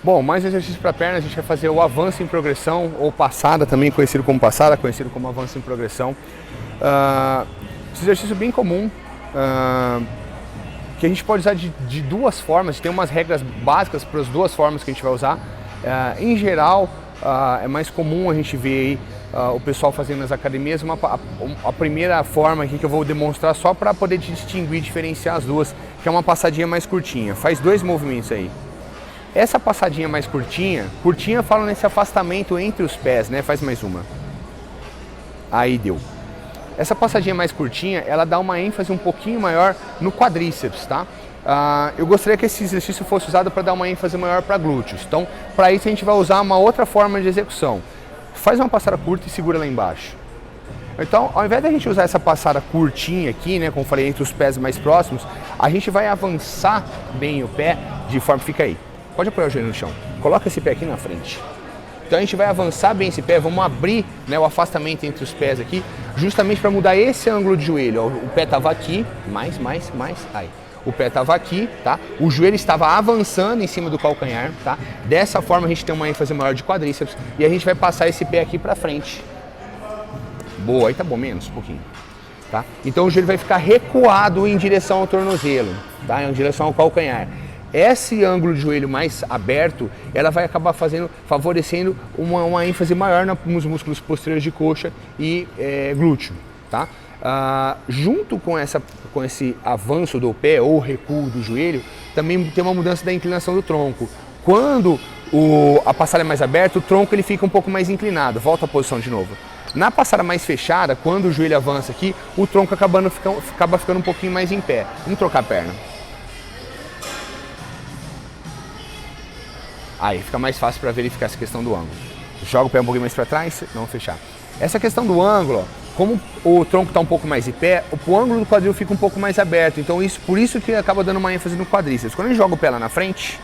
Bom, mais um exercício para perna, a gente vai fazer o avanço em progressão, ou passada, também conhecido como passada, conhecido como avanço em progressão. Esse exercício é bem comum, que a gente pode usar de duas formas, tem umas regras básicas para as duas formas que a gente vai usar. Em geral, é mais comum a gente ver aí o pessoal fazendo nas academias. A primeira forma aqui que eu vou demonstrar só para poder distinguir, diferenciar as duas, que é uma passadinha mais curtinha. Faz dois movimentos aí. Essa passadinha mais curtinha fala nesse afastamento entre os pés, né? Faz mais uma. Aí deu. Essa passadinha mais curtinha, ela dá uma ênfase um pouquinho maior no quadríceps, tá? Eu gostaria que esse exercício fosse usado para dar uma ênfase maior para glúteos. Então, para isso a gente vai usar uma outra forma de execução. Faz uma passada curta e segura lá embaixo. Então, ao invés da gente usar essa passada curtinha aqui, né, como falei, entre os pés mais próximos, a gente vai avançar bem o pé de forma... Fica aí. Pode apoiar o joelho no chão. Coloca esse pé aqui na frente. Então a gente vai avançar bem esse pé, vamos abrir, né, o afastamento entre os pés aqui, justamente para mudar esse ângulo de joelho. Ó, o pé estava aqui, mais, aí. O pé estava aqui, tá? O joelho estava avançando em cima do calcanhar, tá? Dessa forma a gente tem uma ênfase maior de quadríceps e a gente vai passar esse pé aqui para frente. Boa, aí tá bom, menos um pouquinho. Tá? Então o joelho vai ficar recuado em direção ao tornozelo, tá? Em direção ao calcanhar. Esse ângulo de joelho mais aberto, ela vai acabar favorecendo uma ênfase maior nos músculos posteriores de coxa e glúteo, tá? Junto com esse avanço do pé ou recuo do joelho, também tem uma mudança da inclinação do tronco. Quando a passada é mais aberta, o tronco ele fica um pouco mais inclinado. Volta à posição de novo. Na passada mais fechada, quando o joelho avança aqui, o tronco acaba ficando um pouquinho mais em pé. Vamos trocar a perna. Aí fica mais fácil para verificar essa questão do ângulo. Joga o pé um pouquinho mais para trás, não fechar. Essa questão do ângulo, ó, como o tronco está um pouco mais em pé, o ângulo do quadril fica um pouco mais aberto. Então por isso que acaba dando uma ênfase no quadríceps. Quando a gente joga o pé lá na frente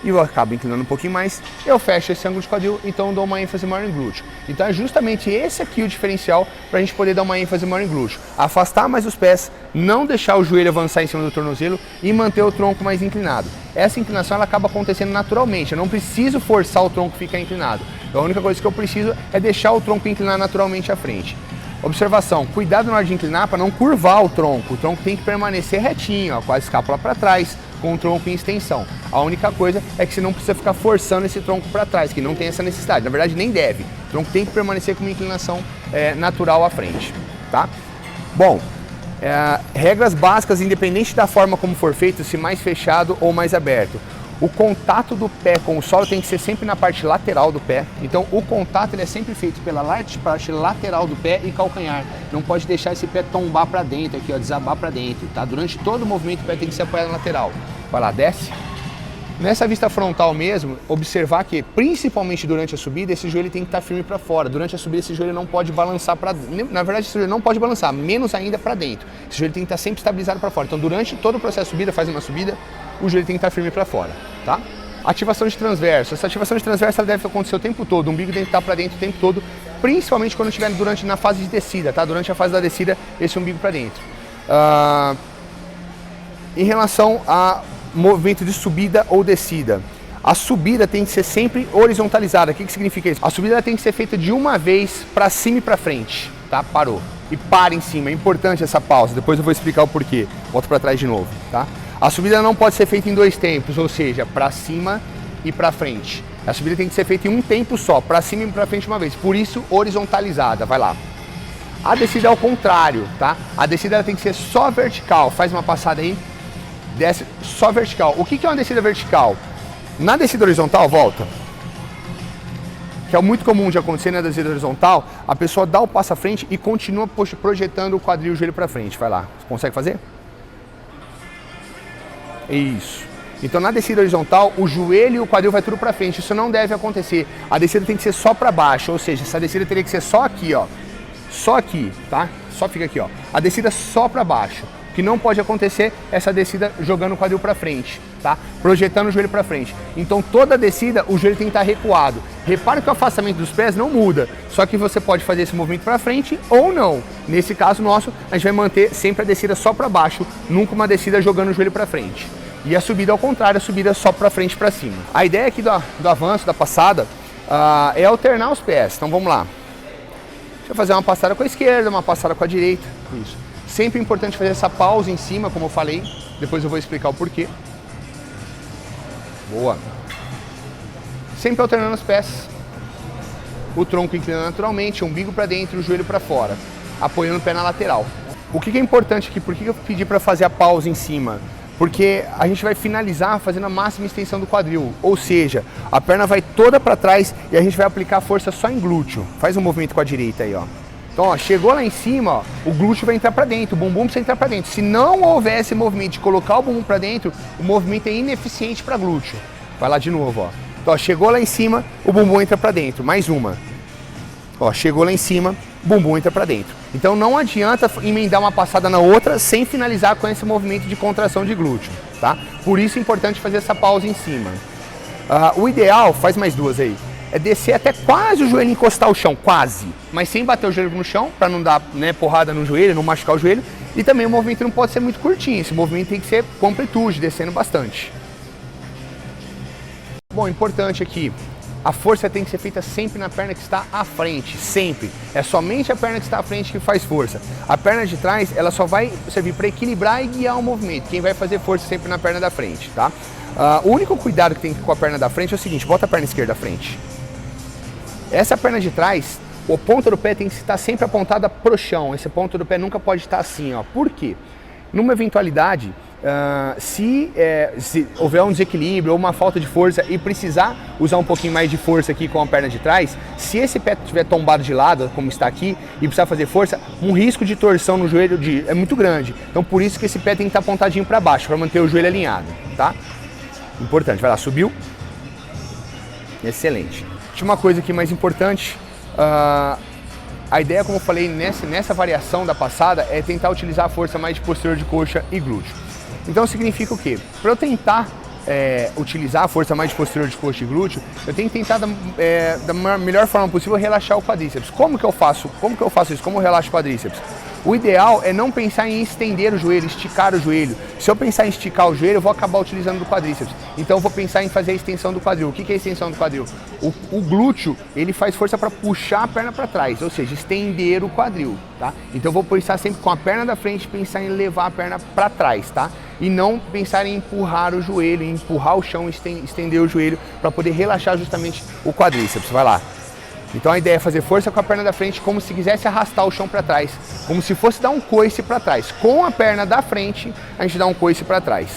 e eu acabo inclinando um pouquinho mais, eu fecho esse ângulo de quadril, então eu dou uma ênfase maior em glúteo. Então é justamente esse aqui o diferencial para a gente poder dar uma ênfase maior em glúteo. Afastar mais os pés, não deixar o joelho avançar em cima do tornozelo e manter o tronco mais inclinado. Essa inclinação ela acaba acontecendo naturalmente, eu não preciso forçar o tronco a ficar inclinado. Então a única coisa que eu preciso é deixar o tronco inclinar naturalmente à frente. Observação, cuidado na hora de inclinar para não curvar o tronco tem que permanecer retinho, ó, com a escápula para trás, com o tronco em extensão. A única coisa é que você não precisa ficar forçando esse tronco para trás, que não tem essa necessidade, na verdade nem deve. O tronco tem que permanecer com uma inclinação natural à frente, tá? Bom, regras básicas, independente da forma como for feito, se mais fechado ou mais aberto. O contato do pé com o solo tem que ser sempre na parte lateral do pé. Então o contato ele é sempre feito pela parte lateral do pé e calcanhar. Não pode deixar esse pé tombar para dentro, aqui ó, desabar para dentro, tá? Durante todo o movimento o pé tem que ser apoiado na lateral. Vai lá, desce. Nessa vista frontal mesmo, observar que, principalmente durante a subida, esse joelho tem que estar firme para fora. Durante a subida, esse joelho não pode balançar para dentro. Na verdade, esse joelho não pode balançar, menos ainda para dentro. Esse joelho tem que estar sempre estabilizado para fora. Então, durante todo o processo de subida, faz uma subida, o joelho tem que estar firme para fora, tá? Ativação de transverso. Essa ativação de transverso ela deve acontecer o tempo todo. O umbigo tem que estar para dentro o tempo todo, principalmente quando estiver na fase de descida, tá? Durante a fase da descida, esse umbigo para dentro. Em relação a movimento de subida ou descida. A subida tem que ser sempre horizontalizada. O que significa isso? A subida tem que ser feita de uma vez para cima e para frente, tá? Parou. E para em cima. É importante essa pausa. Depois eu vou explicar o porquê. Volto para trás de novo, tá? A subida não pode ser feita em dois tempos, ou seja, para cima e para frente. A subida tem que ser feita em um tempo só, para cima e para frente uma vez. Por isso, horizontalizada. Vai lá. A descida é ao contrário, tá? A descida ela tem que ser só vertical. Faz uma passada aí. Desce só vertical. O que é uma descida vertical? Na descida horizontal, volta. Que é muito comum de acontecer na descida horizontal, a pessoa dá o passo à frente e continua projetando o quadril e o joelho para frente. Vai lá. Você consegue fazer? Isso. Então na descida horizontal, o joelho e o quadril vai tudo para frente. Isso não deve acontecer. A descida tem que ser só para baixo, ou seja, essa descida teria que ser só aqui, ó. Só aqui, tá? Só fica aqui, ó. A descida só para baixo. O que não pode acontecer é essa descida jogando o quadril para frente, tá? Projetando o joelho para frente. Então toda a descida, o joelho tem que estar recuado. Repare que o afastamento dos pés não muda, só que você pode fazer esse movimento para frente ou não. Nesse caso nosso, a gente vai manter sempre a descida só para baixo, nunca uma descida jogando o joelho para frente. E a subida ao contrário, a subida só para frente e para cima. A ideia aqui do avanço, da passada, é alternar os pés. Então vamos lá. Deixa eu fazer uma passada com a esquerda, uma passada com a direita. Isso. Sempre é importante fazer essa pausa em cima, como eu falei. Depois eu vou explicar o porquê. Boa. Sempre alternando os pés. O tronco inclinando naturalmente, o umbigo para dentro e o joelho para fora. Apoiando o pé na lateral. O que é importante aqui? Por que eu pedi para fazer a pausa em cima? Porque a gente vai finalizar fazendo a máxima extensão do quadril, ou seja, a perna vai toda para trás e a gente vai aplicar força só em glúteo. Faz um movimento com a direita aí, ó. Então, ó, chegou lá em cima, ó, o glúteo vai entrar para dentro, o bumbum precisa entrar para dentro. Se não houver esse movimento de colocar o bumbum para dentro, o movimento é ineficiente para glúteo. Vai lá de novo, ó. Então, ó, chegou lá em cima, o bumbum entra para dentro. Mais uma. Ó, chegou lá em cima, o bumbum entra para dentro. Então não adianta emendar uma passada na outra sem finalizar com esse movimento de contração de glúteo, tá? Por isso é importante fazer essa pausa em cima. O ideal, faz mais duas aí, é descer até quase o joelho encostar o chão, quase. Mas sem bater o joelho no chão, para não dar, né, porrada no joelho, não machucar o joelho. E também o movimento não pode ser muito curtinho, esse movimento tem que ser com amplitude, descendo bastante. Bom, importante aqui. A força tem que ser feita sempre na perna que está à frente, sempre. É somente a perna que está à frente que faz força. A perna de trás, ela só vai servir para equilibrar e guiar o movimento. Quem vai fazer força sempre na perna da frente, tá? O único cuidado que tem com a perna da frente é o seguinte, bota a perna esquerda à frente. Essa perna de trás, a ponta do pé tem que estar sempre apontada pro chão. Esse ponto do pé nunca pode estar assim, ó. Por quê? Numa eventualidade, se houver um desequilíbrio ou uma falta de força e precisar usar um pouquinho mais de força aqui com a perna de trás, se esse pé estiver tombado de lado, como está aqui, e precisar fazer força, um risco de torção no joelho é muito grande. Então por isso que esse pé tem que estar apontadinho para baixo, para manter o joelho alinhado, tá? Importante, vai lá, subiu. Excelente. Última coisa aqui mais importante, a ideia, como eu falei, nessa variação da passada, é tentar utilizar a força mais de posterior de coxa e glúteo. Então significa o quê? Para eu tentar utilizar a força mais de posterior de coxa e glúteo, eu tenho que tentar da melhor forma possível relaxar o quadríceps. Como que eu faço isso? Como eu relaxo o quadríceps? O ideal é não pensar em estender o joelho, esticar o joelho. Se eu pensar em esticar o joelho, eu vou acabar utilizando o quadríceps. Então eu vou pensar em fazer a extensão do quadril. O que é a extensão do quadril? O glúteo, ele faz força para puxar a perna para trás, ou seja, estender o quadril, tá? Então eu vou pensar sempre com a perna da frente, pensar em levar a perna para trás, tá? E não pensar em empurrar o joelho, em empurrar o chão, estender o joelho para poder relaxar justamente o quadríceps. Vai lá. Então a ideia é fazer força com a perna da frente como se quisesse arrastar o chão para trás, como se fosse dar um coice para trás. Com a perna da frente, a gente dá um coice para trás.